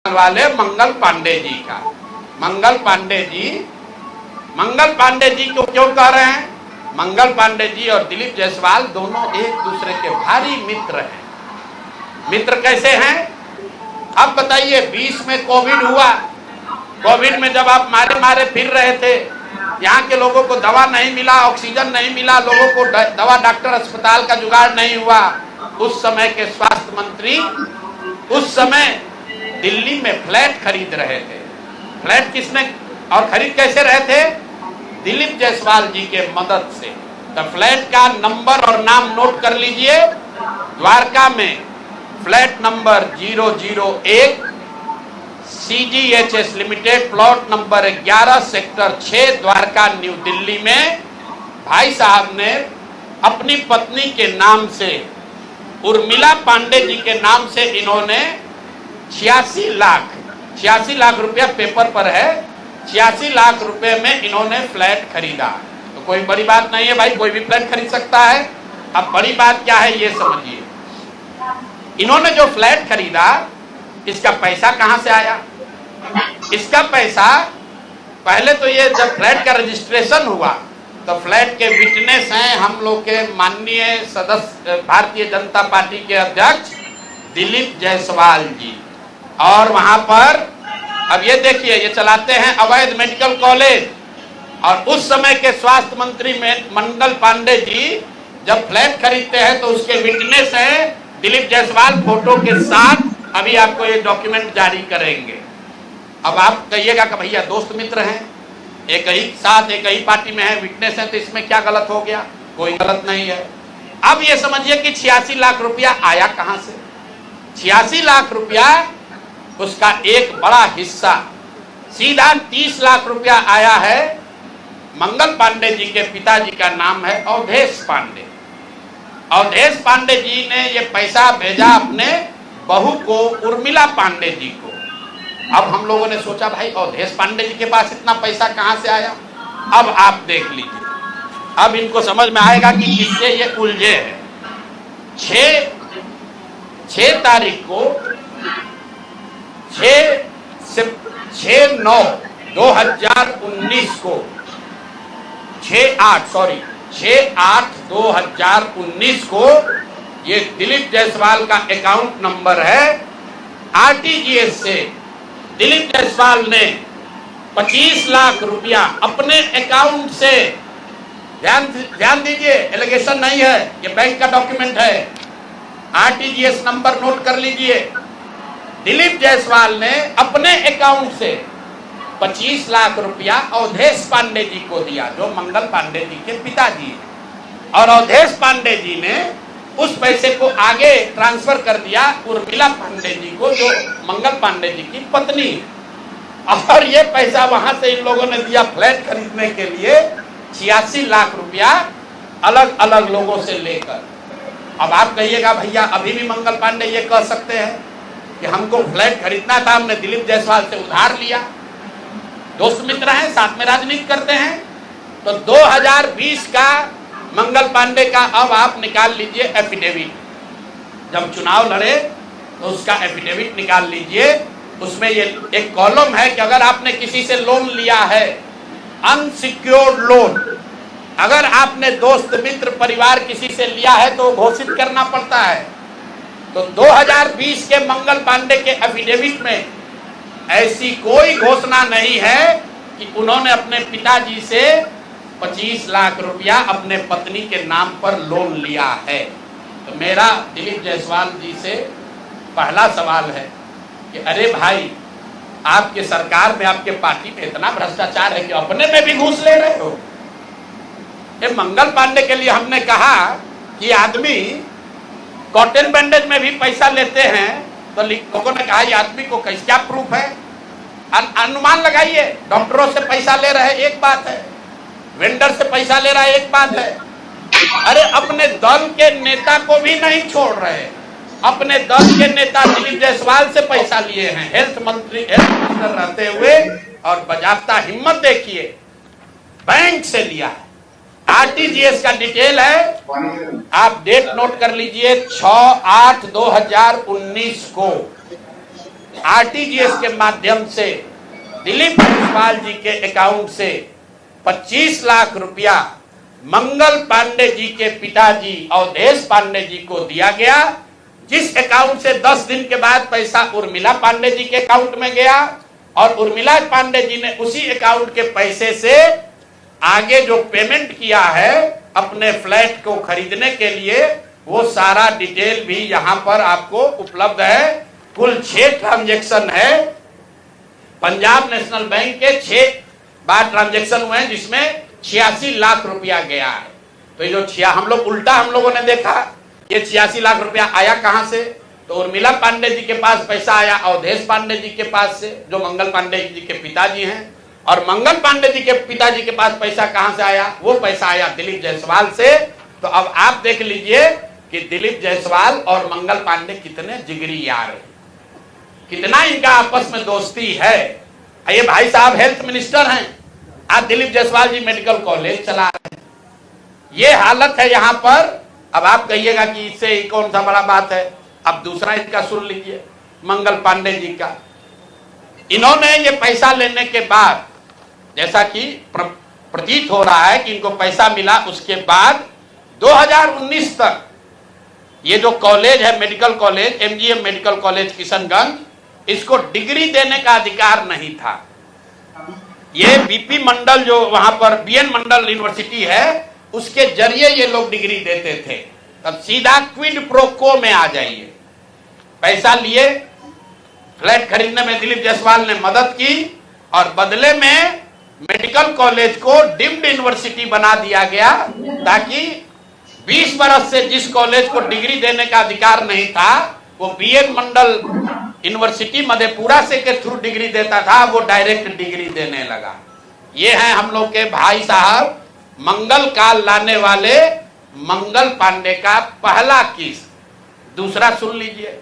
वाले मंगल पांडे जी का। मंगल पांडे जी को क्यों कह रहे हैं? मंगल पांडे जी और दिलीप जायसवाल दोनों एक दूसरे के भारी मित्र हैं। मित्र कैसे हैं? अब बताइए, 20 में कोविड हुआ। कोविड में जब आप मारे फिर रहे थे, यहाँ के लोगों को दवा नहीं मिला, ऑक्सीजन नहीं मिला, लोगों को दवा, डॉक्टर, अस्पताल का जुगाड़ नहीं हुआ। उस समय के स्वास्थ्य मंत्री उस समय दिल्ली में फ्लैट खरीद रहे थे। फ्लैट किसने और खरीद कैसे रहे थे? दिलीप जायसवाल जी के मदद से। तो फ्लैट का नंबर और नाम नोट कर लीजिए। द्वारका में flat number 001 CGHS limited, plot number 11 sector 6 Dwarka new Delhi में भाई साहब ने अपनी पत्नी के नाम से, उर्मिला पांडे जी के नाम से, इन्होंने 86 लाख रुपया पेपर पर है, 86 लाख रुपए में इन्होंने फ्लैट खरीदा। तो कोई बड़ी बात नहीं है भाई, कोई भी फ्लैट खरीद सकता है। अब बड़ी बात क्या है ये समझिए। इन्होंने जो फ्लैट खरीदा, इसका पैसा कहां से आया? इसका पैसा पहले तो ये जब फ्लैट का रजिस्ट्रेशन हुआ तो फ्लैट के विटनेस हैं हम लोग के माननीय सदस्य, भारतीय जनता पार्टी के अध्यक्ष दिलीप जायसवाल जी। और वहां पर अब ये देखिए, ये चलाते हैं अवैध मेडिकल कॉलेज। और उस समय के स्वास्थ्य मंत्री मंगल पांडे जी जब फ्लैट खरीदते हैं तो उसके विटनेस हैं दिलीप जायसवाल, फोटो के साथ। अभी आपको ये डॉक्यूमेंट जारी करेंगे। अब आप कहिएगा कि भैया दोस्त मित्र हैं, एक ही साथ एक ही पार्टी में है, विटनेस है, तो इसमें क्या गलत हो गया? कोई गलत नहीं है। अब ये समझिए कि 86 लाख रुपया आया कहां से? 86 लाख रुपया, उसका एक बड़ा हिस्सा सीधा 30 लाख रुपया आया है। मंगल पांडे जी के पिताजी का नाम है अवधेश पांडे। अवधेश पांडे जी ने ये पैसा भेजा अपने बहू को, उर्मिला पांडे जी को। अब हम लोगों ने सोचा भाई अवधेश पांडे जी के पास इतना पैसा कहां से आया? अब आप देख लीजिए, अब इनको समझ में आएगा कि किससे ये उलझे हैं। 6 तारीख को 6/9/2019 को 6/8/2019 को ये दिलीप जायसवाल का अकाउंट नंबर है। RTGS से दिलीप जायसवाल ने 25 लाख रुपया अपने अकाउंट से, ध्यान दीजिए, एलिगेशन नहीं है, ये बैंक का डॉक्यूमेंट है। RTGS नंबर नोट कर लीजिए। दिलीप जायसवाल ने अपने अकाउंट से 25 लाख रुपया अवधेश पांडे जी को दिया, जो मंगल पांडे जी के पिताजी हैं। और अवधेश पांडे जी ने उस पैसे को आगे ट्रांसफर कर दिया उर्मिला पांडे जी को, जो मंगल पांडे जी की पत्नी है। और ये पैसा वहां से इन लोगों ने दिया फ्लैट खरीदने के लिए, 86 लाख रुपया अलग अलग लोगों से लेकर। अब आप कहिएगा भैया अभी भी मंगल पांडे ये कह सकते हैं कि हमको फ्लैट खरीदना था, हमने दिलीप जायसवाल से उधार लिया। दोस्त मित्र हैं, साथ में राजनीति करते हैं। तो 2020 का मंगल पांडे का अब आप निकाल लीजिए एफिडेविट। जब चुनाव लड़े तो उसका एफिडेविट निकाल लीजिए। उसमें ये एक कॉलम है कि अगर आपने किसी से लोन लिया है, अनसिक्योर्ड लोन, अगर आपने दोस्त मित्र परिवार किसी से लिया है तो घोषित करना पड़ता है। तो 2020 के मंगल पांडे के एफिडेविट में ऐसी कोई घोषणा नहीं है कि उन्होंने अपने पिताजी से 25 लाख रुपया अपने पत्नी के नाम पर लोन लिया है। तो मेरा दिलीप जायसवाल जी से पहला सवाल है कि अरे भाई, आपके सरकार में, आपके पार्टी में इतना भ्रष्टाचार है कि अपने में भी घूस ले रहे हो। ये मंगल पांडे के लिए हमने कहा कि आदमी कॉटन बैंडेज में भी पैसा लेते हैं, तो लोगों ने कहा ये आदमी को क्या प्रूफ है? अनुमान लगाइए। डॉक्टरों से पैसा ले रहे एक बात है, वेंडर से पैसा ले रहा है एक बात है। अरे अपने दल के नेता को भी नहीं छोड़ रहे। अपने दल के नेता दिलीप जायसवाल से पैसा लिए हैं, हेल्थ मिनिस्टर रहते हुए। और बजाबता हिम्मत देखिए, बैंक से लिया है। RTGS का डिटेल है, आप डेट नोट कर लीजिए, 6/8/2019 को आरटीजीएस के माध्यम से दिलीप जायसवाल जी के अकाउंट से 25 लाख रुपया मंगल पांडे जी के पिताजी अवधेश पांडे जी को दिया गया, जिस अकाउंट से 10 दिन के बाद पैसा उर्मिला पांडे जी के अकाउंट में गया और उर्मिला पांडे जी ने उसी अकाउंट के पैसे से आगे जो पेमेंट किया है अपने फ्लैट को खरीदने के लिए, वो सारा डिटेल भी यहां पर आपको उपलब्ध है। कुल 6 ट्रांजैक्शन है। पंजाब नेशनल बैंक के 6 बार ट्रांजैक्शन हुए हैं, जिसमें 86 लाख रुपया गया है। तो ये जो हम लोगों ने देखा, ये 86 लाख रुपया आया कहां से? तो उर्मिला पांडे जी के पास पैसा आया अवधेश पांडे जी के पास से, जो मंगल पांडे जी के पिताजी हैं। और मंगल पांडे जी के पिताजी के पास पैसा कहां से आया? वो पैसा आया दिलीप जायसवाल से। तो अब आप देख लीजिए कि दिलीप जायसवाल और मंगल पांडे कितने जिगरी यार हैं, कितना इनका आपस में दोस्ती है। ये भाई साहब हेल्थ मिनिस्टर हैं, आज दिलीप जायसवाल जी मेडिकल कॉलेज चला रहे हैं। ये हालत है यहाँ पर। अब आप कहिएगा कि इससे कौन सा बड़ा बात है। अब दूसरा इसका सुन लीजिए, मंगल पांडे जी का। इन्होंने ये पैसा लेने के बाद, जैसा कि प्रतीत हो रहा है कि इनको पैसा मिला, उसके बाद 2019 तक ये जो कॉलेज है medical college, MGM medical college Kishanganj, इसको डिग्री देने का अधिकार नहीं था। ये बीपी मंडल जो वहां पर बीएन मंडल यूनिवर्सिटी है, उसके जरिए ये लोग डिग्री देते थे। तब सीधा क्विड प्रो को में आ जाइए। पैसा लिए, फ्लैट खरीदने में दिलीप जायसवाल ने मदद की और बदले में मेडिकल कॉलेज को डीम्ड यूनिवर्सिटी बना दिया गया, ताकि 20 बरस से जिस कॉलेज को डिग्री देने का अधिकार नहीं था, वो बीएन मंडल यूनिवर्सिटी मधेपुरा से के थ्रू डिग्री देता था, वो डायरेक्ट डिग्री देने लगा। ये हैं हम लोग के भाई साहब, मंगल काल लाने वाले मंगल पांडे का पहला किस। दूसरा सुन लीजिए।